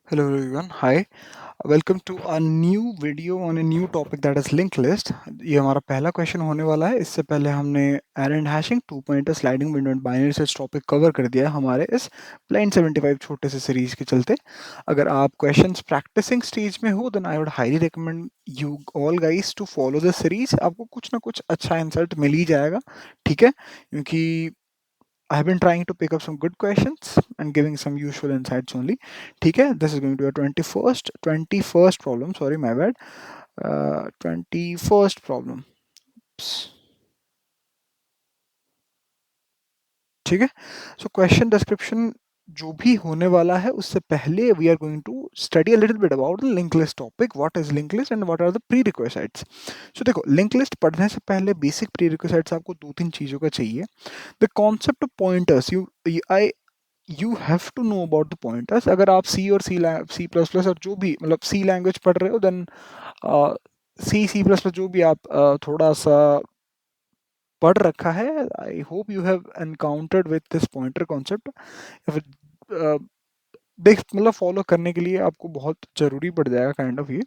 Hello everyone. Hi. Welcome to a new video on a new topic that is linked list. ये हमारा पहला question होने वाला है. इससे पहले हमने array and hashing, two pointer, sliding window and binary search topic cover कर दिया है हमारे इस ब्लाइंड 75 छोटे से सीरीज के चलते. अगर आप क्वेश्चंस प्रैक्टिसिंग स्टेज में हो then I would highly recommend you all guys to follow the series. आपको कुछ ना कुछ अच्छा इंसल्ट मिल ही जाएगा. ठीक है, क्योंकि I have been trying to pick up some good questions and giving some useful insights only. ठीक है, this is going to be a 21st problem. Sorry, my bad. 21st problem. ठीक है, so question description जो भी होने वाला है उससे पहले we are going to study a little bit about the linked list topic. What is linked list and what are the prerequisites? So देखो, linked list पढ़ने से पहले basic prerequisites आपको दो तीन चीजों का चाहिए. The concept of pointers, you have to know about the pointers. अगर आप C और C प्लस प्लस और जो भी मतलब C लैंग्वेज पढ़ रहे हो देन C प्लस प्लस जो भी आप थोड़ा सा पढ़ रखा है, I hope you have encountered with this pointer concept. या फिर देख मतलब फॉलो करने के लिए आपको बहुत ज़रूरी पड़ जाएगा काइंड ऑफ ये,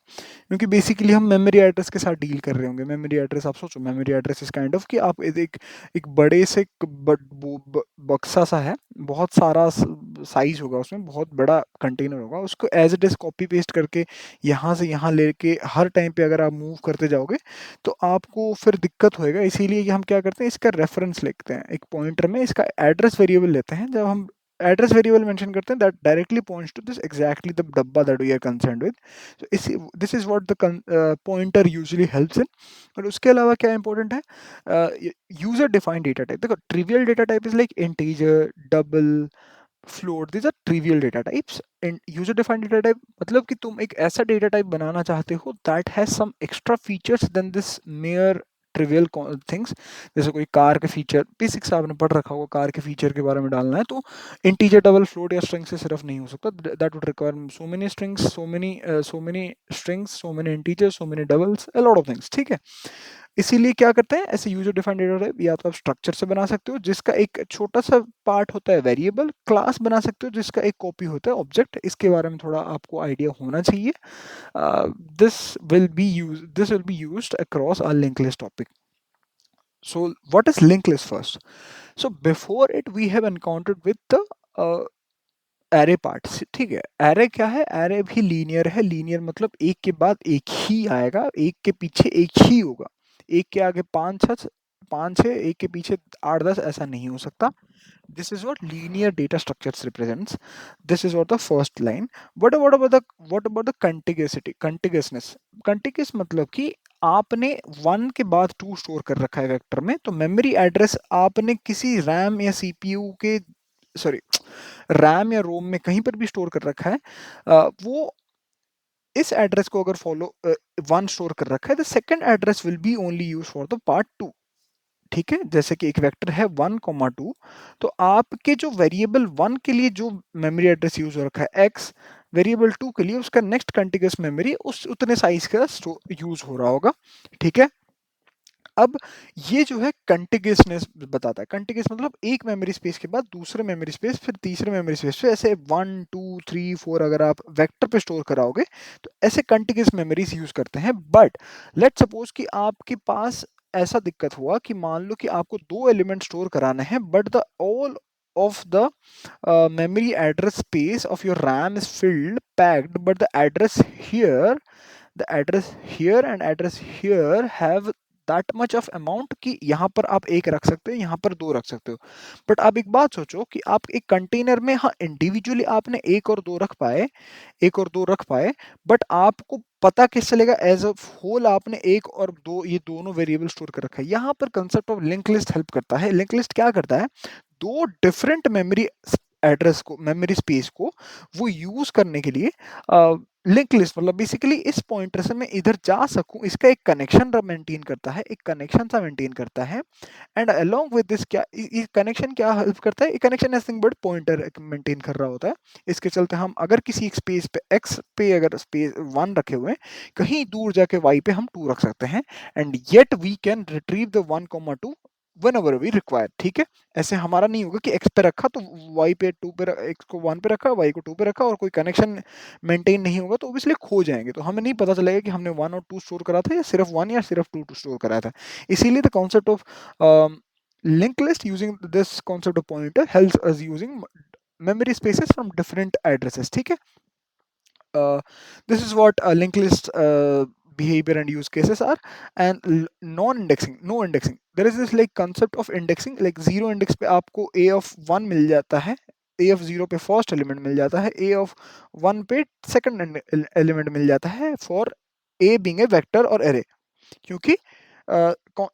क्योंकि बेसिकली हम मेमोरी एड्रेस के साथ डील कर रहे होंगे. मेमोरी एड्रेस आप सोचो, मेमोरी एड्रेस इस काइंड ऑफ कि आप एक बड़े से बक्सा सा है, बहुत सारा साइज होगा उसमें, बहुत बड़ा कंटेनर होगा, उसको as it is copy paste करके यहाँ से यहाँ लेके हर टाइम पे अगर आप मूव करते जाओगे तो आपको फिर दिक्कत होएगा. इसीलिए कि हम क्या करते हैं, इसका रेफरेंस लिखते हैं एक पॉइंटर में, इसका एड्रेस वेरिएबल लेते हैं. जब हम एड्रेस वेरिएबल मेंशन करते हैं that directly points to this exactly the डब्बा that we are concerned with. So इस this is what the pointer usually helps in. और उसके अलावा क्या इंपॉर्टेंट है, यूजर डिफाइंड डेटा टाइप. देखो, trivial data type is like integer, double, float. These are trivial data types. And user defined data type मतलब कि तुम एक ऐसा डेटा टाइप बनाना चाहते हो that has some extra features then this mere trivial things. जैसे कोई कार के फीचर, बेसिक्स आपने पढ़ रखा होगा, कार के फीचर के बारे में डालना है तो इंटीजर, डबल, फ्लोट या स्ट्रिंग से सिर्फ नहीं हो सकता. That would require so many strings, so many integers, so many doubles, a lot of things. ठीक है, इसीलिए क्या करते हैं, ऐसे यूजर डिफाइंड डेटा टाइप या तो आप स्ट्रक्चर से बना सकते हो जिसका एक छोटा सा पार्ट होता है वेरिएबल, क्लास बना सकते हो जिसका एक कॉपी होता है ऑब्जेक्ट. इसके बारे में थोड़ा आपको आइडिया होना चाहिए. This will be used across our link list topic. So what is linked list first? So before it we have encountered with the array parts. ठीक है, एरे क्या है, एरे भी लीनियर है. लीनियर मतलब एक के बाद एक ही आएगा, एक के पीछे एक ही होगा. एक के आगे पांच छः, एक के पीछे आठ दस, ऐसा नहीं हो सकता. This is what linear data structures represents. This is what the first line. What about the contiguousity, contiguousness? Contiguous मतलब कि आपने वन के बाद टू स्टोर कर रखा है वेक्टर में, तो मेमोरी एड्रेस आपने किसी रैम या सीपीयू के, सॉरी, रैम या रोम में कहीं पर भी स्टोर कर रखा है, वो इस एड्रेस को अगर फॉलो वन स्टोर कर रखा है, the second address will be only use for the part two. ठीक है, जैसे कि एक वेक्टर है 1, 2, तो आपके जो वेरिएबल 1 के लिए जो मेमोरी एड्रेस यूज हो रखा है एक्स, वेरिएबल 2 के लिए उसका नेक्स्ट कंटिग्यूस मेमोरी उस उतने साइज का यूज हो रहा होगा. ठीक है, अब ये जो है कंटिग्यूसनेस बताता है. कंटिग्यूस मतलब एक मेमोरी स्पेस के बाद दूसरे मेमोरी स्पेस, फिर तीसरे मेमोरी स्पेस पे, ऐसे 1, 2, 3, 4 अगर आप वेक्टर पे स्टोर कराओगे तो ऐसे कंटिग्यूस मेमोरीज यूज करते हैं. बट लेट सपोज कि आपके पास ऐसा दिक्कत हुआ कि मान लो कि आपको दो एलिमेंट स्टोर कराने हैं but the all of the memory address space of your RAM is filled, packed, but the address here and address here have that much of amount कि यहाँ पर आप एक रख सकते हो, यहाँ पर दो रख सकते हो. बट आप एक बात सोचो कि आप एक कंटेनर में, हाँ, इंडिविजुअली आपने एक और दो रख पाए, एक और दो रख पाए, बट आपको पता किस चलेगा एज अ होल आपने एक और दो ये दोनों वेरिएबल स्टोर कर रखा है. यहाँ पर concept of link list help करता है. लिंक लिस्ट क्या करता है, दो डिफरेंट मेमोरी एड्रेस को, मेमोरी स्पेस को वो यूज करने के लिए लिंक लिस्ट मतलब बेसिकली इस पॉइंटर से मैं इधर जा सकूं, इसका एक कनेक्शन मेंटेन करता है, एक कनेक्शन सा मेंटेन करता है. एंड अलोंग विद दिस क्या ये कनेक्शन क्या हेल्प करता है, ये connection nothing but pointer maintain कर रहा होता है. इसके चलते हम अगर किसी एक स्पेस पे एक्स पे अगर स्पेस 1 रखे हुए हैं, कहीं दूर जाके वाई पे हम 2 रख सकते हैं. And yet we can retrieve the 1, 2 whenever we require, ठीक है। ऐसे हमारा नहीं होगा कि x पे रखा तो y पे 2 पे x को 1 पे रखा, y को 2 पे रखा और कोई कनेक्शन मेंटेन नहीं होगा तो ऑब्वियसली खो जाएंगे, तो हमें नहीं पता चलेगा कि हमने 1 और 2 स्टोर करा था या सिर्फ 1 या सिर्फ 2 स्टोर करा था। इसीलिए the concept of linked list using this concept of pointer helps us using memory spaces from different addresses, ठीक है। This is what linked list behavior and use cases are. And non-indexing, no indexing, there is this like concept of indexing, like zero index पे आपको a of 1 मिल जाता है, a of 0 पे first element मिल जाता है, a of 1 पे second element मिल जाता है, for a being a vector और array। क्योंकि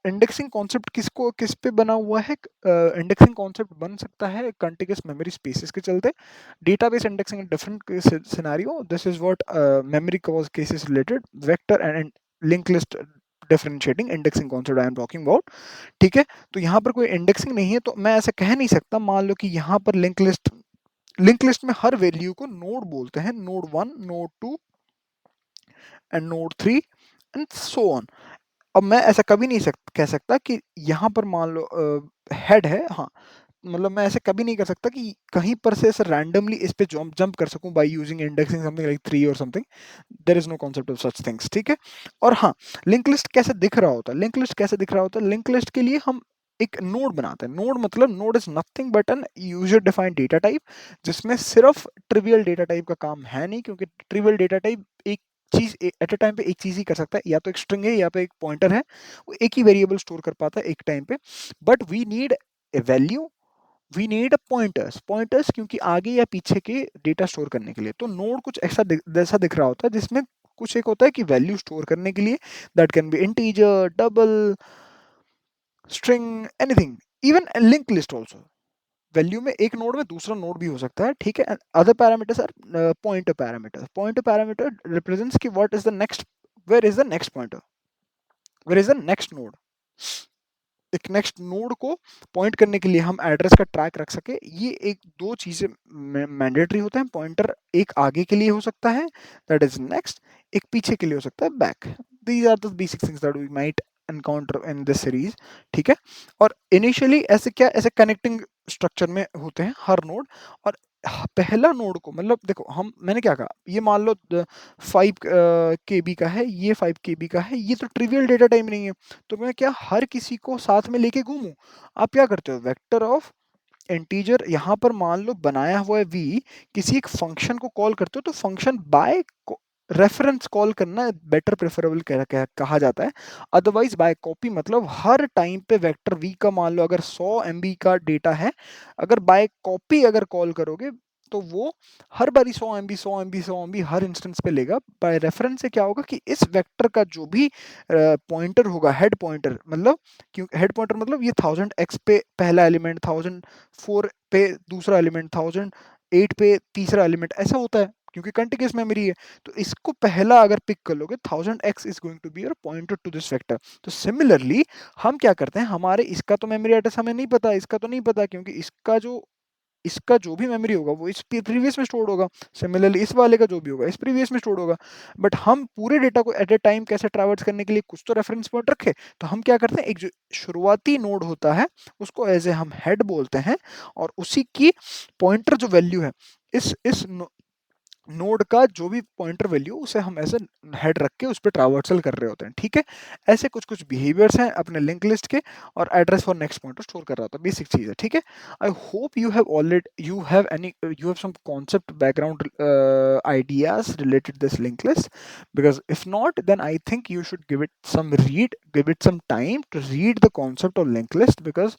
इंडेक्सिंग कॉन्सेप्ट किसको किस पे बना हुआ है, इंडेक्सिंग कॉन्सेप्ट बन सकता है कंटिन्यूअस मेमोरी स्पेसेस के चलते। Database indexing in different scenario, this is what memory cases related vector and link list differentiating indexing concept I am talking about, ठीक है। तो यहाँ पर कोई इंडेक्सिंग नहीं है, तो मैं ऐसा कह नहीं सकता, मान लो कि यहाँ पर लिंक लिस्ट में हर वैल्यू को नोड बोलते हैं, node 1, node 2 and node 3 and so on. अब मैं ऐसा कभी नहीं कह सकता कि यहाँ पर मान लो हेड है, हाँ, मतलब मैं ऐसे कभी नहीं कर सकता कि कहीं पर से ऐसे रैंडमली इस पे जंप कर सकूं by using indexing something like 3 और something, there is no concept of such things, ठीक है। और हाँ, लिंक लिस्ट कैसे दिख रहा होता है, लिंक लिस्ट कैसे दिख रहा होता है, लिंक लिस्ट के लिए हम एक नोड बनाते हैं। नोड मतलब node is nothing but an user defined data type, जिसमें सिर्फ ट्रिवियल डेटा टाइप का काम है नहीं, क्योंकि ट्रिवियल डेटा टाइप एक चीज एट अ टाइम पे एक चीज ही कर सकता है, या तो एक स्ट्रिंग है या पे एक पॉइंटर है, वो एक ही वेरिएबल स्टोर कर पाता है एक टाइम पे। But we need a value, we need pointers, pointers क्योंकि आगे या पीछे के डेटा स्टोर करने के लिए। तो नोड कुछ ऐसा जैसा दिख रहा होता है, जिसमें कुछ एक होता है कि वैल्यू स्टोर करने के लिए, that can be integer, double, string, anything, even link list also. Value में एक नोड में दूसरा नोड भी हो सकता है, ठीक है। Other parameters are pointer parameter, pointer parameter represents कि what is the next, where is the next pointer, where is the next node. एक नेक्स्ट नोड को पॉइंट करने के लिए हम एड्रेस का ट्रैक रख सके, ये एक दो चीजें मैंडेटरी होते हैं। पॉइंटर एक आगे के लिए हो सकता है, दैट इज नेक्स्ट, एक पीछे के लिए हो सकता है, back. These are the basic things that we might encounter in this series, ठीक है। और इनिशियली ऐसे क्या, ऐसे कनेक्टिंग स्ट्रक्चर में होते हैं हर नोड। और पहला नोड को, मतलब देखो हम, मैंने क्या कहा, ये मान लो 5 KB का है, ये 5 KB का है, ये तो ट्रिवियल डेटा टाइम नहीं है, तो मैं क्या हर किसी को साथ में लेके घूमूं। आप क्या करते हो, वेक्टर ऑफ इंटीजर यहाँ पर मान लो बनाया हुआ है v, किसी एक फंक्शन को कॉल करते हो तो फंक्शन बाय रेफरेंस कॉल करना बेटर प्रेफरेबल कहा जाता है। अदरवाइज बाय कॉपी, मतलब हर टाइम पे वेक्टर v का मान लो अगर 100 MB का डेटा है, अगर बाय कॉपी अगर कॉल करोगे तो वो हर बारी 100 MB 100 MB 100 MB हर इंस्टेंस पे लेगा। बाय रेफरेंस से क्या होगा कि इस वेक्टर का जो भी पॉइंटर होगा, हेड पॉइंटर, मतलब क्यों हेड पॉइंटर, मतलब ये 1000x पे पहला एलिमेंट, 1004 पे दूसरा एलिमेंट, 1008 पे तीसरा एलिमेंट, ऐसा होता है क्योंकि कंटिन्यूअस मेमोरी है। तो इसको पहला अगर पिक कर लोगे, 1000x is going to be your pointer to this vector. तो सिमिलरली हम क्या करते हैं, हमारे इसका तो मेमोरी एड्रेस हमें नहीं पता, इसका तो नहीं पता, क्योंकि इसका जो भी मेमोरी होगा वो इस प्रीवियस में स्टोर्ड होगा। सिमिलरली इस वाले का जो भी होगा इस प्रीवियस में स्टोर्ड होगा। बट हम पूरे डेटा को एट ए टाइम कैसे ट्रैवर्स करने के लिए कुछ तो रेफरेंस पॉइंट रखे, तो हम क्या करते हैं, एक जो शुरुआती नोड होता है उसको एज ए हम हेड बोलते हैं, और उसी की पॉइंटर जो वैल्यू है, इस नोड का जो भी पॉइंटर वैल्यू, उसे हम ऐसे हेड रख के उस पर ट्रावर्सल कर रहे होते हैं, ठीक है। ऐसे कुछ कुछ बिहेवियर्स हैं अपने लिंक लिस्ट के, और address for next pointer store कर रहा होता है, बेसिक चीज है, ठीक है। I hope you have some concept background ideas related this linked list, because if not then I think you should give it some time to read the concept of linked list, because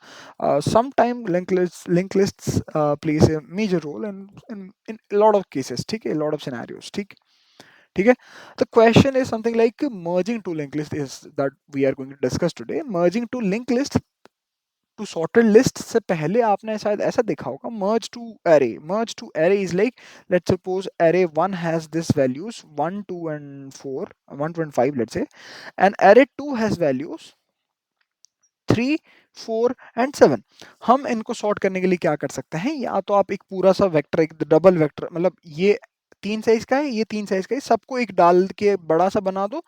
sometime linked lists plays a major role in a lot of cases, ठीक है, a lot of scenarios, ठीक है। The question is something like merging to linked list is that we are going to discuss today। merging to linked list two sorted list से पहले आपने शायद ऐसा देखा होगा, merge two array is like, let's suppose array 1 has this values 1 2 and 4 1.5 let's say, and array 2 has values 3 4 and 7। हम इनको sort करने के लिए क्या कर सकते हैं, या तो आप एक पूरा सा वेक्टर, एक डबल वेक्टर, मतलब ये 3 साइज का है, ये 3 साइज का है, सबको एक डाल के बड़ा सा बना दो,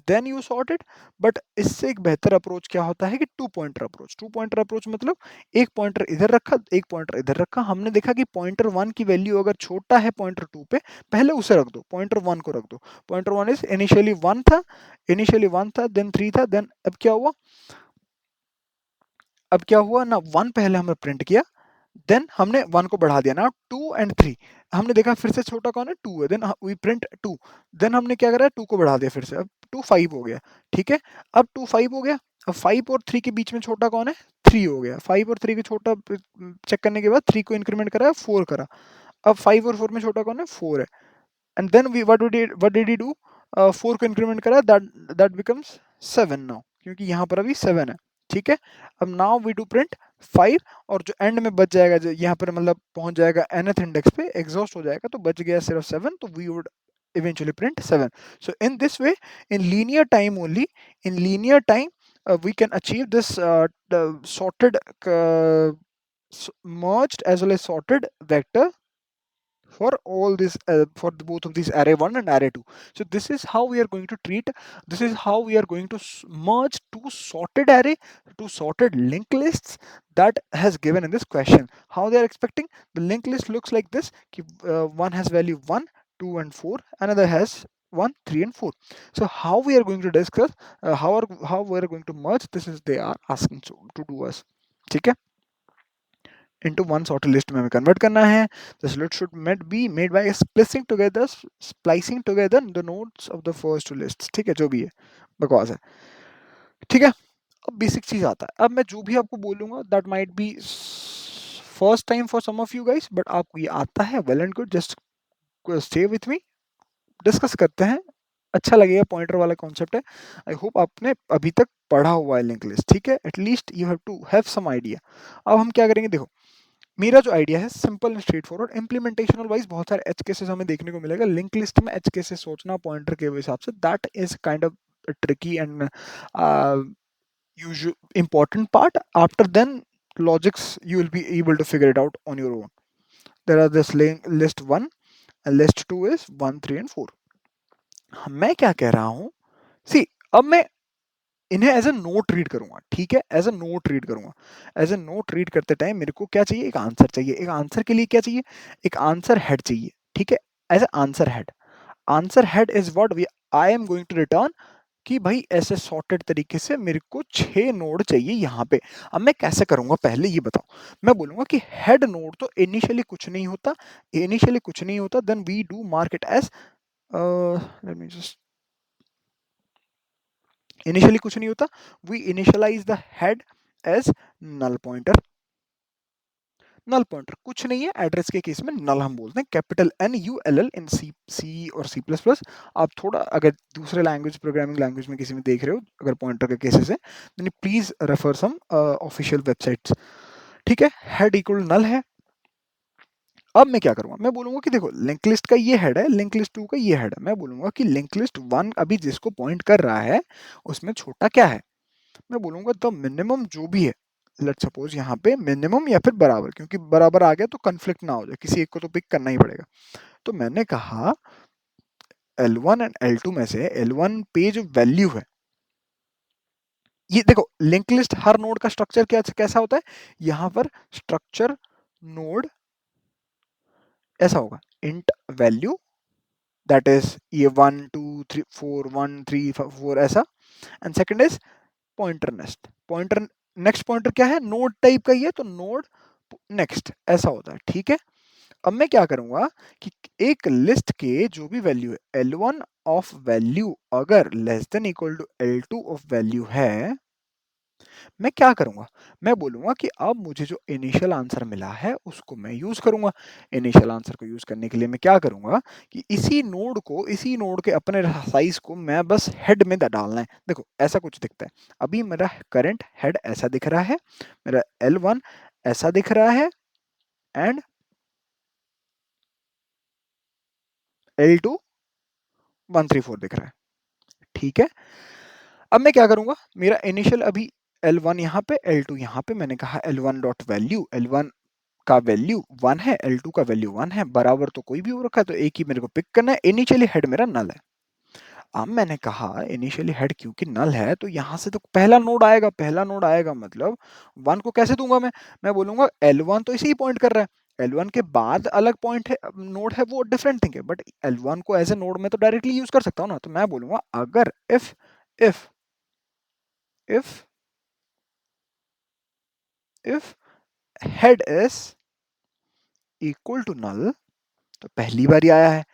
then you sort it. But इससे एक बेहतर अप्रोच क्या होता है कि two pointer approach. Two pointer approach मतलब एक पॉइंटर इधर रखा, एक पॉइंटर इधर रखा। हमने देखा कि पॉइंटर 1 की वैल्यू अगर छोटा है पॉइंटर 2 पे, पहले उसे रख दो, पॉइंटर 1 को रख दो। पॉइंटर 1 इज इनिशियली 1 था, देन 3 था, देन अब क्या हुआ, ना 1 पहले हमने प्रिंट किया, देन हमने 1 को बढ़ा दिया ना 2 एंड 3। हमने देखा फिर से छोटा कौन है, 2 है, देन वी प्रिंट 2। देन हमने क्या करा, 2 को बढ़ा दिया फिर से, अब 2 5 हो गया। ठीक है, अब 2 5 हो गया। अब 5 और 3 के बीच में छोटा कौन है, 3 हो गया। 5 और 3 के छोटा चेक करने के बाद 3 को इंक्रीमेंट करा, 4 करा। अब 5 और 4 में छोटा कौन है, 4 है। And then we what did he do, 4 को इंक्रीमेंट करा, दैट दैट बिकम्स 7 नाउ, क्योंकि यहाँ पर अभी 7 है। ठीक है, अब नाउ वी डू प्रिंट 5, और जो एंड में बच जाएगा, जो यहाँ पर मतलब पहुंच जाएगा nth इंडेक्स पे, एग्जॉस्ट हो जाएगा, तो बच गया सिर्फ 7, तो we would eventually print 7. So in this way, in linear time only, in linear time, we can achieve this the sorted merged as well as sorted vector for all this for both of these array 1 and array 2. So this is how we are going to treat, this is how we are going to merge two sorted array, two sorted linked lists that has given in this question. How they are expecting, the linked list looks like this, one has value 1, 2 and 4, another has 1, 3 and 4. So how we are going to discuss, how we are going to merge, this is they are asking to do us. ठीक है, into one sorted list में हमें convert करना है. This list should be made by splicing together the nodes of the first two lists. ठीक है, जो भी है बकवास है. ठीक है, अब बेसिक चीज आता है. अब मैं जो भी आपको बोलूंगा that might be first time for some of you guys, but आपको ये आता है, well and good. Just stay with me, discuss करते हैं. अच्छा लगेगा, पॉइंटर वाला कॉन्सेप्ट है. आई होप आपने अभी तक पढ़ा हुआ है लिंक लिस्ट. ठीक है, at least you have to have some idea. अब हम क्या करेंगे, देखो मेरा जो आइडिया है simple and straightforward. Implementational wise बहुत सारे एच केसेस हमें देखने को मिलेगा. लिंक लिस्ट में एच केसेस सोचना पॉइंटर के हिसाब से, that is kind of tricky and usual important part. After then logics you will be able to figure it out on your own. There are this list 1 and list 2 is 1, 3 and 4. मैं क्या कह रहा हूँ, सी अब मैं इन्हें as a note read करूंगा. ठीक है, एज ए नोट रीड करूंगा. एज ए नोट रीड करते टाइम मेरे को क्या चाहिए, एक आंसर चाहिए. एक आंसर के लिए क्या चाहिए, एक आंसर हेड चाहिए. ठीक है, as a answer head. Answer head is what we I am going to return, कि भाई ऐसे सॉर्टेड तरीके से मेरे को 6 नोड चाहिए यहाँ पे. अब मैं कैसे करूंगा, पहले ये बताओ. मैं बोलूंगा कि हेड नोड तो इनिशियली कुछ नहीं होता, then we do mark it as, let me just, initially कुछ नहीं होता, we initialize the head as null pointer. Null pointer कुछ नहीं है, एड्रेस के केस में नल हम बोलते हैं, कैपिटल NULL इन सी और C++. आप थोड़ा अगर दूसरे लैंग्वेज, प्रोग्रामिंग लैंग्वेज में किसी में देख रहे हो अगर पॉइंटर के केसेस है, then please refer some official websites. ठीक है, हेड इक्वल नल है. अब मैं क्या करूंगा, मैं बोलूंगा कि देखो लिंक लिस्ट का ये हेड है, लिंक लिस्ट 2 का ये हेड है. मैं बोलूंगा कि लिंक लिस्ट 1 अभी जिसको पॉइंट कर रहा है उसमें छोटा क्या है. मैं बोलूंगा द मिनिमम जो भी है, लेट सपोज यहाँ पे मिनिमम या फिर बराबर, क्योंकि बराबर आ गया तो कंफ्लिक्ट ना हो जाए, किसी एक को तो पिक करना ही पड़ेगा. तो मैंने कहा L1 एंड L2 में से L1 पे जो वैल्यू है, ये देखो लिंक लिस्ट हर नोड का स्ट्रक्चर क्या कैसा होता है, यहाँ पर स्ट्रक्चर नोड ऐसा होगा, इंट वैल्यू दैट इज ये 1 2 3 4 1 3 4 ऐसा. And second is pointer next. Pointer next pointer क्या है, नोड टाइप का ही है, तो नोड नेक्स्ट ऐसा होता है. ठीक है, अब मैं क्या करूंगा कि एक लिस्ट के जो भी वैल्यू है, L1 ऑफ वैल्यू अगर less than equal to L2 of value है, मैं क्या करूंगा, मैं बोलूंगा कि अब मुझे जो इनिशियल आंसर मिला है उसको मैं यूज करूंगा. इनिशियल आंसर को यूज करने के लिए मैं क्या करूंगा कि इसी नोड के अपने साइज को मैं बस हेड में डालना है. देखो ऐसा कुछ दिखता है, अभी मेरा करंट हेड ऐसा दिख रहा है, मेरा L1 ऐसा दिख रहा है, एंड L2 134 दिख रहा है. ठीक है, अब मैं क्या करूंगा, मेरा इनिशियल अभी L1 यहाँ पे, L2 यहाँ पे. मैंने कहा L1 डॉट वैल्यू, L1 का वैल्यू 1 है, L2 का वैल्यू 1 है, बराबर तो कोई भी हो रखा है, तो एक ही मेरे को पिक करना है। इनिशियली हेड मेरा नल है। अब मैंने कहा इनिशियली हेड क्योंकि नल है, तो यहाँ से तो पहला नोड आएगा, पहला नोड आएगा मतलब 1 को कैसे दूंगा मैं बोलूंगा L1 तो इसे ही पॉइंट कर रहा है, L1 के बाद अलग पॉइंट है, नोड है, वो डिफरेंट थिंग है, बट L1 को एज ए नोड में तो डायरेक्टली यूज कर सकता हूँ ना। तो मैं बोलूंगा अगर if if if head is equal to null, तो पहली बारी आया है,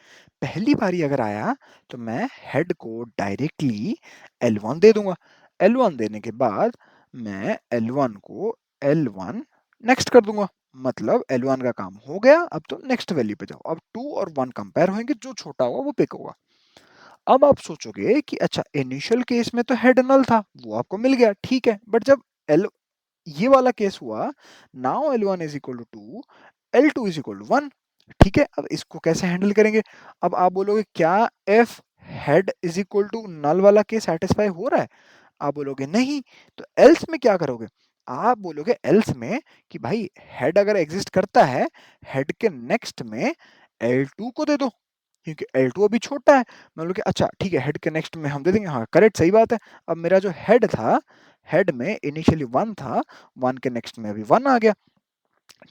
पहली बारी अगर आया तो मैं हेड को डायरेक्टली L1 दे दूंगा। L1 देने के बाद मैं L1 को L1 नेक्स्ट कर दूंगा, मतलब L1 का काम हो गया। अब तो नेक्स्ट वैल्यू पे जाओ, अब 2 और 1 कंपेयर होंगे, जो छोटा होगा वो पिक होगा। अब आप सोचोगे कि अच्छा इनिशियल केस में तो हेड नल था, वो आपको मिल गया, ठीक है, बट जब L ये वाला केस हुआ, now L1 is equal to 2, L2 is equal to 1, ठीक है। अब इसको कैसे हैंडल करेंगे? अब आप बोलोगे क्या if head is equal to null वाला केस सेटिस्फाई हो रहा है? आप बोलोगे नहीं, तो एल्स में क्या करोगे? आप बोलोगे एल्स में कि भाई हेड अगर एग्जिस्ट करता है, हेड के नेक्स्ट में L2 को दे दो, क्योंकि L2 अभी छोटा है। मैं बोलूँ कि अच्छा ठीक है, हेड के नेक्स्ट में हम दे देंगे, हाँ करेक्ट, सही बात है। अब मेरा जो हेड था, हेड में इनिशियली 1 था, 1 के नेक्स्ट में अभी 1 आ गया,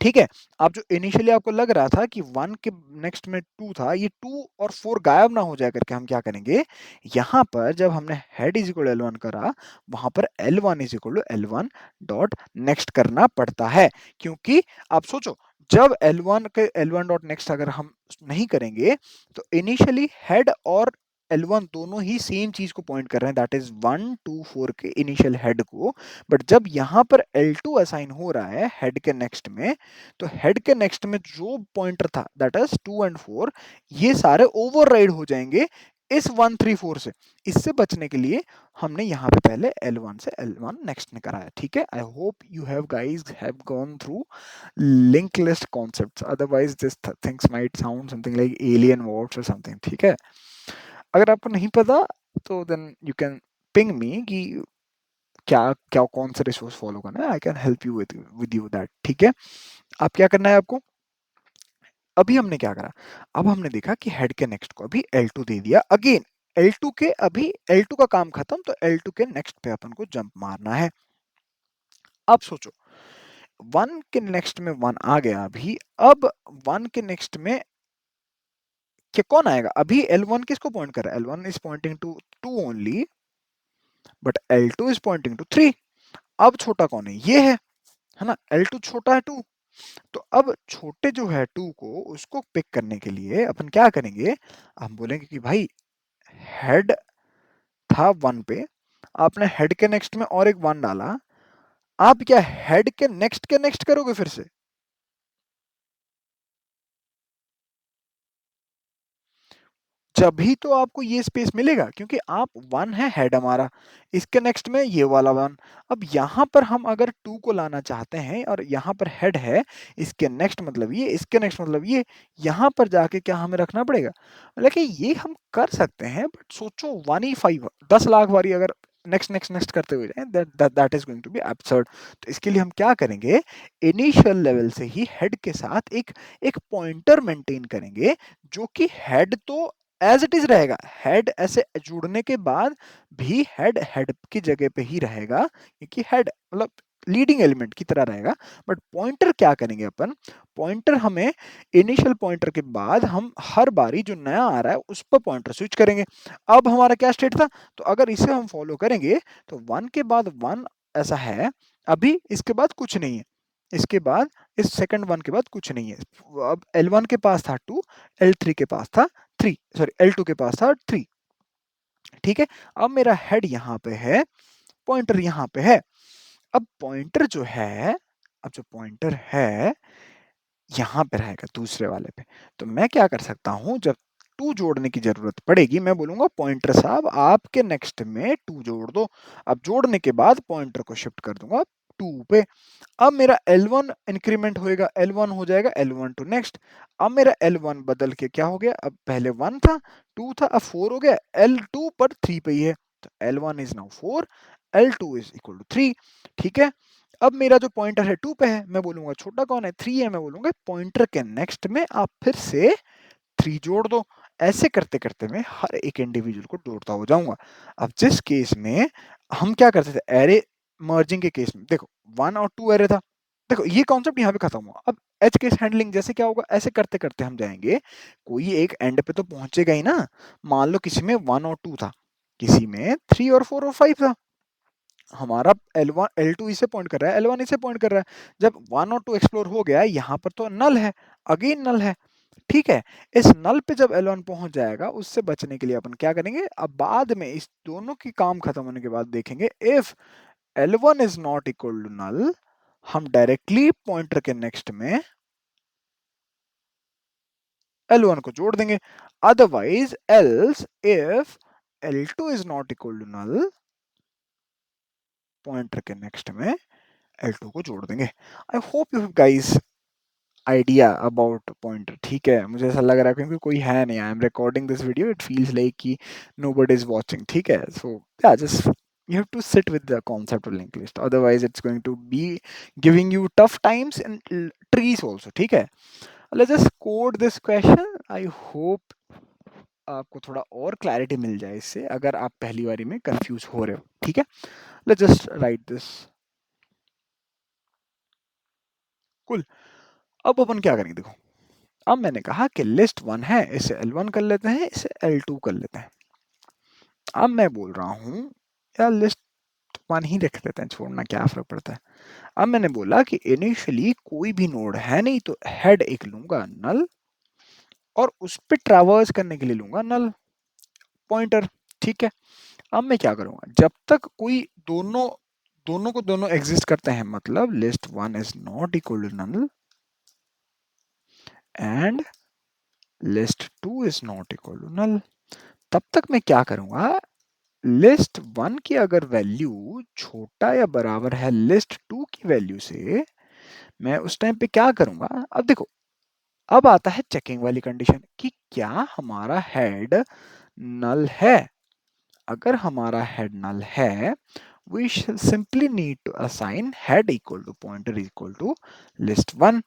ठीक है। अब जो इनिशियली आपको लग रहा था कि 1 के नेक्स्ट में 2 था, ये 2 और 4 गायब ना हो जाए करके हम क्या करेंगे, यहाँ पर जब हमने हेड इज इक्वल L1 करा, वहां पर L1 is equal to L1 dot next करना पड़ता है, क्योंकि आप सोचो जब L1 के L1 डॉट नेक्स्ट अगर हम नहीं करेंगे, तो इनिशियली हेड और L1 दोनों ही सेम चीज को पॉइंट कर रहे हैं, दैट इज 1 2 4 के इनिशियल हेड को। बट जब यहाँ पर L2 असाइन हो रहा है हेड के नेक्स्ट में, तो हेड के नेक्स्ट में जो पॉइंटर था दैट इज 2 एंड 4, ये सारे ओवरराइड हो जाएंगे इस 1 3 4 से। इससे बचने के लिए हमने यहाँ पे पहले L1 से L1 नेक्स्ट ने कराया, ठीक है। I hope you have guys have gone through link list concepts, otherwise this things might sound something like alien words और समथिंग, ठीक है। अगर आपको नहीं पता तो then you can ping me कि क्या क्या कौन सा रिसोर्स फॉलो करना है, I can help you with you that, ठीक है। अब क्या करना है आपको? अभी हमने क्या करा, अब हमने देखा कि हेड के नेक्स्ट को अभी L2 दे दिया, अगेन L2 के अभी L2 का काम खत्म, तो L2 के नेक्स्ट पे अपन को जंप मारना है। अब सोचो 1 के नेक्स्ट में 1 आ गया अभी, अब 1 के नेक्स्ट में क्या कौन आएगा? अभी L1 किसको पॉइंट कर रहा है? L1 is pointing to 2 only, but L2 is pointing to 3। अब छोटा कौन है? ये है ना, L2 छोटा है 2, तो अब छोटे जो है 2 को उसको पिक करने के लिए अपन क्या करेंगे, हम बोलेंगे कि भाई हेड था 1 पे, आपने हेड के नेक्स्ट में और एक 1 डाला, आप क्या हेड के नेक्स्ट करोगे फिर से? जब ही तो आपको ये स्पेस मिलेगा, क्योंकि आप 1 है हेड हमारा, इसके नेक्स्ट में ये वाला 1। अब यहाँ पर हम अगर 2 को लाना चाहते हैं और यहाँ पर हेड है, इसके नेक्स्ट मतलब ये, इसके नेक्स्ट मतलब ये, यहाँ पर जाके क्या हमें रखना पड़ेगा? मतलब कि ये हम कर सकते हैं, बट सोचो 1 ही 5 10 लाख बारी अगर नेक्स्ट नेक्स्ट नेक्स्ट करते हुए जाए, that is going to be absurd. तो इसके लिए हम क्या करेंगे, इनिशियल लेवल से ही हेड के साथ एक एक पॉइंटर मेंटेन करेंगे, जो कि हेड तो एज इट इज रहेगा, हेड ऐसे जुड़ने के बाद भी हेड हेड की जगह पे ही रहेगा, क्योंकि हेड मतलब लीडिंग एलिमेंट की तरह रहेगा। बट पॉइंटर क्या करेंगे अपन, पॉइंटर हमें इनिशियल पॉइंटर के बाद हम हर बारी जो नया आ रहा है उस पर पॉइंटर स्विच करेंगे। अब हमारा क्या स्टेट था, तो अगर इसे हम फॉलो करेंगे तो 1 के बाद 1 ऐसा है, अभी इसके बाद कुछ नहीं है, इसके बाद इस सेकंड 1 के बाद कुछ नहीं है। अब L1 के पास था 2, L3 के पास था 3, सॉरी L2 के पास था 3, ठीक है। अब मेरा हेड यहाँ पे है, पॉइंटर यहाँ पे है। अब पॉइंटर जो है, अब जो पॉइंटर है यहाँ पे रहेगा दूसरे वाले पे, तो मैं क्या कर सकता हूँ, जब 2 जोड़ने की जरूरत पड़ेगी, मैं बोलूंगा पॉइंटर साहब आपके नेक्स्ट में 2 जोड़ दो। अब जोड़ने के बाद पॉइंटर को शिफ्ट कर दूंगा 2 पे। अब मेरा L1 इंक्रीमेंट होएगा, L1 हो जाएगा L1 टू नेक्स्ट। अब मेरा L1 बदल के क्या हो गया, अब पहले 1 था, 2 था, अब 4 हो गया, L2 पर 3 पे ही है, तो L1 is now 4, L2 is equal to 3, ठीक है। अब मेरा जो पॉइंटर है 2 पे है, मैं बोलूंगा छोटा कौन है 3 है, मैं बोलूंगा पॉइंटर के नेक्स्ट में आप फिर से 3 जोड़ दो। ऐसे करते करते मैं हर एक इंडिविजुअल को जोड़ता हो जाऊंगा। अब जिस केस में हम क्या करते थे एरे मर्जिंग के केस में, देखो 1 और 2 एरे था, देखो ये कॉन्सेप्ट यहाँ पे खत्म हुआ। अब एज केस हैंडलिंग जैसे क्या होगा, ऐसे करते करते हम जाएंगे, कोई एक एंड पे तो पहुंचेगा ही ना। मान लो किसी में 1 और 2 था, किसी में 3 और 4 और 5 था, हमारा L1 L2 इसे पॉइंट कर रहा है, L1 इसे पॉइंट कर रहा है। जब 1 और 2 एक्सप्लोर हो गया, यहाँ पर तो नल है, अगेन नल है, ठीक है। इस नल पे जब L1 पहुंच जाएगा, उससे बचने के लिए अपन क्या करेंगे, अब बाद में इस दोनों की काम खत्म होने के बाद देखेंगे, if L1 is not equal to null, हम डायरेक्टली पॉइंटर के नेक्स्ट में L1 को जोड़ देंगे। Otherwise else if L2 is not equal to null, pointer के नेक्स्ट में L2 को जोड़ देंगे। I hope you guys idea about pointer, ठीक है। मुझे ऐसा लग रहा है क्योंकि कोई है नहीं, I am recording this video, it feels like कि नोबडी इज वाचिंग, ठीक है। सो या just you have to sit with the concept of linked list, otherwise it's going to be giving you tough times in trees also, ठीक है। let's just code this question, I hope आपको थोड़ा और clarity मिल जाए इससे, अगर आप पहली बारी में कंफ्यूज हो रहे हो, ठीक है। let's just write this, cool। अब अपन क्या करेंगे, देखो अब मैंने कहा कि लिस्ट 1 है, इसे L1 कर लेते हैं, इसे L2 कर लेते हैं। अब मैं बोल रहा हूं यार लिस्ट 1 ही रख लेते हैं, छोड़ना क्या फर्क पड़ता है। अब मैंने बोला कि इनिशियली कोई भी नोड है नहीं, तो हेड एक लूंगा नल, और उस पे ट्रैवर्स करने के लिए लूंगा नल पॉइंटर, ठीक है। अब मैं क्या करूंगा, जब तक कोई दोनों दोनों को दोनों एग्जिस्ट करते हैं, मतलब list 1 is not equal to null and list 2 is not equal to null, तब तक मैं क्या करूंगा, लिस्ट 1 की अगर वैल्यू छोटा या बराबर है लिस्ट 2 की वैल्यू से, मैं उस टाइम पे क्या करूंगा, अब देखो अब आता है चेकिंग वाली कंडीशन कि क्या हमारा हेड नल है। अगर हमारा हेड नल है, we simply need to assign head equal to pointer equal to list 1,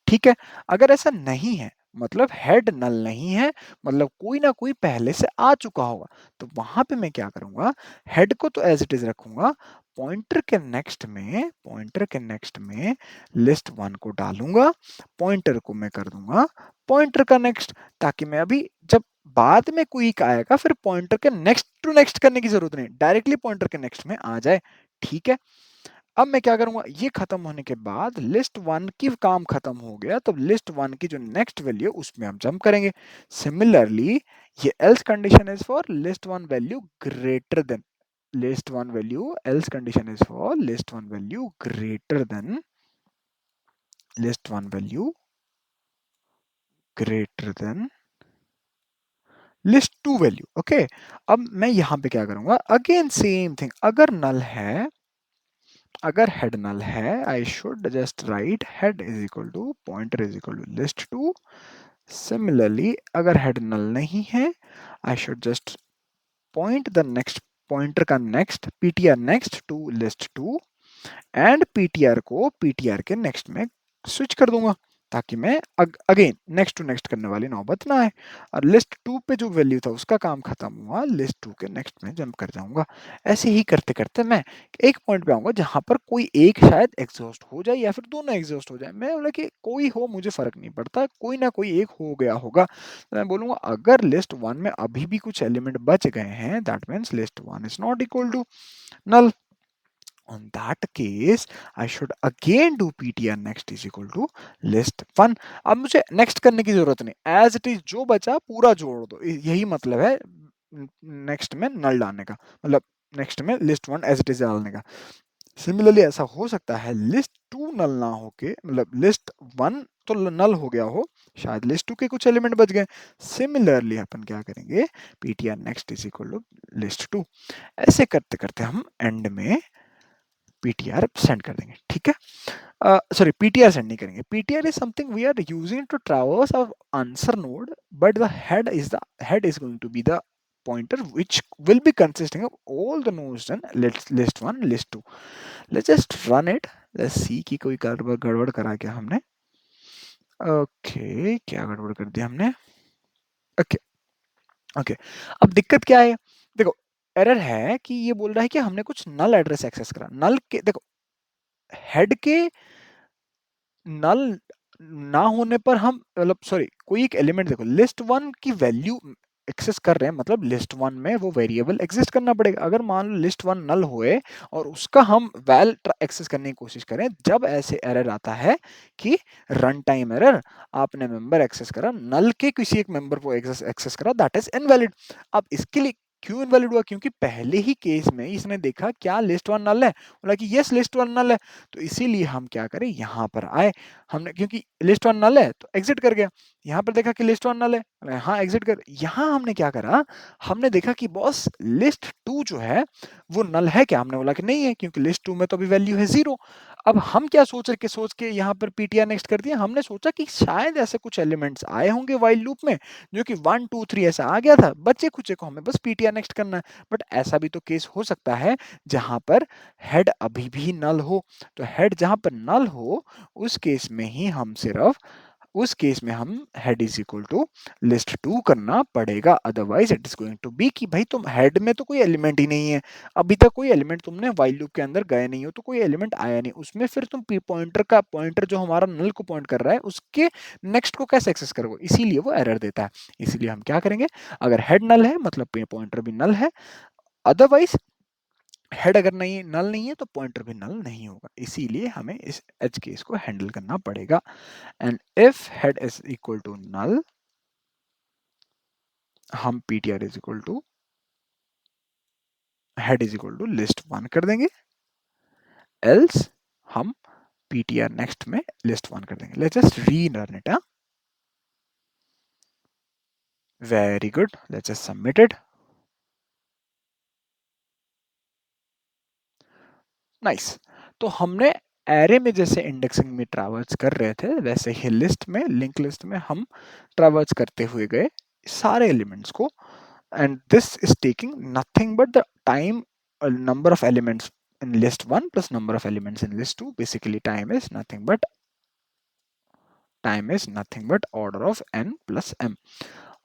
ठीक है। अगर ऐसा नहीं है, मतलब हेड नल नहीं है, मतलब कोई ना कोई पहले से आ चुका होगा, तो वहां पे मैं क्या करूंगा, हेड को तो एज इट इज रखूंगा, पॉइंटर के नेक्स्ट में लिस्ट 1 को डालूंगा, पॉइंटर को मैं कर दूंगा पॉइंटर का नेक्स्ट, ताकि मैं अभी जब बाद में कोई आएगा, फिर पॉइंटर के नेक्स्ट टू नेक्स्ट करने की जरूरत नहीं, डायरेक्टली पॉइंटर के नेक्स्ट में आ जाए, ठीक है। अब मैं क्या करूंगा, ये खत्म होने के बाद लिस्ट 1 की काम खत्म हो गया, तो लिस्ट 1 की जो नेक्स्ट वैल्यू उसमें हम जंप करेंगे। सिमिलरली ये else condition is for list 1 value greater than list 1 value, else condition is for list 1 value greater than list 1 value greater than list 2 value, okay. अब मैं यहां पे क्या करूंगा, अगेन सेम थिंग, अगर नल है, अगर हेड नल है, I should just write head is equal to pointer is equal to list 2। Similarly अगर हेड नल नहीं है, I should just point the next pointer का next PTR next to list 2, and PTR को PTR के next में switch कर दूंगा, ताकि मैं अगेन नेक्स्ट टू नेक्स्ट करने वाली नौबत ना आए। और लिस्ट 2 पे जो वैल्यू था उसका काम खत्म हुआ, लिस्ट 2 के नेक्स्ट में जंप कर जाऊंगा। ऐसे ही करते करते मैं एक पॉइंट पे आऊंगा जहां पर कोई एक शायद एग्जॉस्ट हो जाए या फिर दोनों एग्जॉस्ट हो जाए, मैं बोला कि कोई हो मुझे फर्क नहीं पड़ता, कोई ना कोई एक हो गया होगा, तो मैं बोलूंगा अगर लिस्ट 1 में अभी भी कुछ एलिमेंट बच गए हैं, that means list 1 is not equal to null। On that case, I should again do ptr next is equal to list 1। अब मुझे नेक्स्ट करने की जरूरत नहीं, एज इट इज जो बचा पूरा जोड़ दो, यही मतलब है नेक्स्ट में नल डालने का, मतलब नेक्स्ट में लिस्ट 1 एज इट इज डालने का। सिमिलरली ऐसा हो सकता है लिस्ट 2 नल ना होके, मतलब लिस्ट 1 तो नल हो गया हो, शायद लिस्ट 2 के कुछ एलिमेंट बच गए। सिमिलरली अपन क्या करेंगे, ptr next is equal to list 2। ऐसे करते करते हम एंड में पीटीआर सेंड कर देंगे, ठीक है। सॉरी पीटीआर सेंड नहीं करेंगे, PTR is something we are using to traverse our answer node, but the head is going to be the pointer which will be consisting of all the nodes in list 1 list 2। let's just run it let's see कि कोई गड़बड़ गड़बड़ करा क्या हमने। Okay, क्या गड़बड़ कर दिया हमने। ओके ओके, अब दिक्कत क्या है, देखो एरर है कि ये बोल रहा है कि हमने कुछ नल एड्रेस एक्सेस करा। नल के देखो, हेड के नल ना होने पर हम मतलब सॉरी कोई एक एलिमेंट, देखो लिस्ट वन की वैल्यू एक्सेस कर रहे हैं, मतलब लिस्ट वन में वो वेरिएबल एग्जिस्ट करना पड़ेगा। अगर मान लो लिस्ट वन नल होए और उसका हम वैल एक्सेस करने की कोशिश करें, जब ऐसे एरर आता है कि रन टाइम एरर, आपने मेंबर एक्सेस करा, नल के किसी एक मेंबर को एक्सेस करा, दैट इज इनवैलिड। अब इसके लिए क्यों इनवैलिड हुआ, क्योंकि पहले ही केस में इसने देखा क्या लिस्ट वन नल है, बोला कि यस लिस्ट वन नल है, तो इसीलिए हम क्या करें, यहां पर आए, हमने क्योंकि लिस्ट वन नल है तो एग्जिट कर गया, यहाँ पर देखा कि लिस्ट वन नल है, हाँ एग्जिट कर, यहाँ हमने क्या करा, हमने देखा कि बॉस लिस्ट टू जो है वो नल है क्या, हमने बोला कि नहीं है, क्योंकि लिस्ट टू में तो अभी वैल्यू है 0। अब हम क्या सोच के यहाँ पर पीटीआर नेक्स्ट कर दिया, हमने सोचा कि शायद ऐसे कुछ एलिमेंट्स आए होंगे वाइल लूप में जो कि 1 2 3 ऐसा आ गया था, बच्चे कुचे को हमें बस पीटीआर नेक्स्ट करना है। बट ऐसा भी तो केस हो सकता है जहां पर हेड अभी भी नल हो, तो हेड जहां पर नल हो उस केस में ही हम सिर्फ उस केस में हम head is equal to list two करना पड़ेगा, otherwise it is going to be कि भाई तुम हेड में तो कोई एलिमेंट ही नहीं है, अभी तक कोई एलिमेंट तुमने वाइल लूप के अंदर गए नहीं हो, तो कोई एलिमेंट आया नहीं उसमें, फिर तुम पॉइंटर जो हमारा नल को पॉइंट कर रहा है उसके नेक्स्ट को कैसे एक्सेस करोगे, इसीलिए वो एरर देता है। इसीलिए हम क्या करेंगे, अगर हेड नल है मतलब पॉइंटर भी नल है, अदरवाइज हेड अगर नहीं नल नहीं है तो पॉइंटर भी नल नहीं होगा, इसीलिए हमें इस एज केस को हैंडल करना पड़ेगा। And if head is equal to null, हम ptr is equal to head is equal to list one कर देंगे, एल्स हम ptr नेक्स्ट में लिस्ट वन कर देंगे। Let's just rerun it, very good, let's just submit it, nice. तो हमने array में जैसे इंडेक्सिंग में ट्रैवर्स कर रहे थे, वैसे ही लिस्ट में, लिंक लिस्ट में हम ट्रैवर्स करते हुए गए सारे एलिमेंट्स को, and this is taking nothing but the time, number of elements in list 1 plus number of elements in list 2, basically time is nothing but order of n plus m।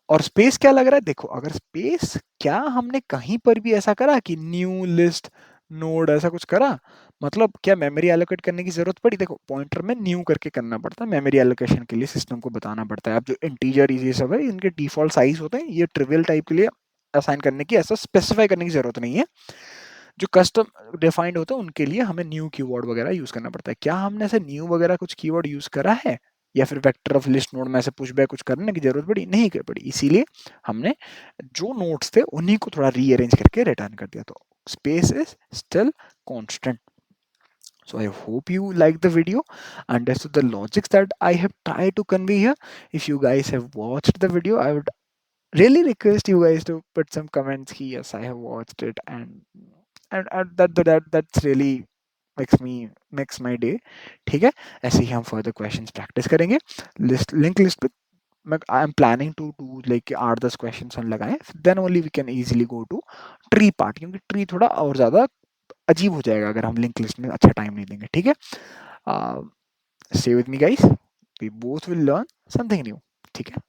और space क्या लग रहा है, देखो अगर space, क्या हमने कहीं पर भी ऐसा करा कि न्यू लिस्ट नोड ऐसा कुछ करा, मतलब क्या मेमोरी एलोकेट करने की जरूरत पड़ी, देखो पॉइंटर में न्यू करके करना पड़ता है मेमोरी एलोकेशन के लिए, सिस्टम को बताना पड़ता है। अब जो इंटीजर ये सब है इनके डिफॉल्ट साइज होते हैं, ये ट्रिवियल टाइप के लिए असाइन करने की, ऐसा स्पेसिफाई करने की जरूरत नहीं है। जो कस्टम डिफाइंड होता है उनके लिए हमें न्यू कीवर्ड वगैरह यूज करना पड़ता है। क्या हमने ऐसे न्यू वगैरह कुछ कीवर्ड यूज करा है, या फिर वेक्टर ऑफ लिस्ट नोड में ऐसे पुशबैक कुछ करने की जरूरत पड़ी, नहीं कर पड़ी, इसीलिए हमने जो नोड्स थे उन्हीं को थोड़ा रीअरेंज करके रिटर्न कर दिया, तो space is still constant। So I hope you like the video, understood the logics that I have tried to convey here. If you guys have watched the video, I would really request you guys to put some comments here, yes I have watched it, and that's really makes my day। ठीक है, ऐसे ही हम further questions practice करेंगे, link list पे I am planning to do like 8-10 questions on लगाएं, then only we can easily go to tree part, क्योंकि tree थोड़ा और ज्यादा अजीब हो जाएगा अगर हम लिंक लिस्ट में अच्छा टाइम नहीं देंगे। ठीक है, stay with me guys, we both will learn something new। ठीक है,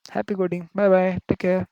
happy coding, bye bye, take care.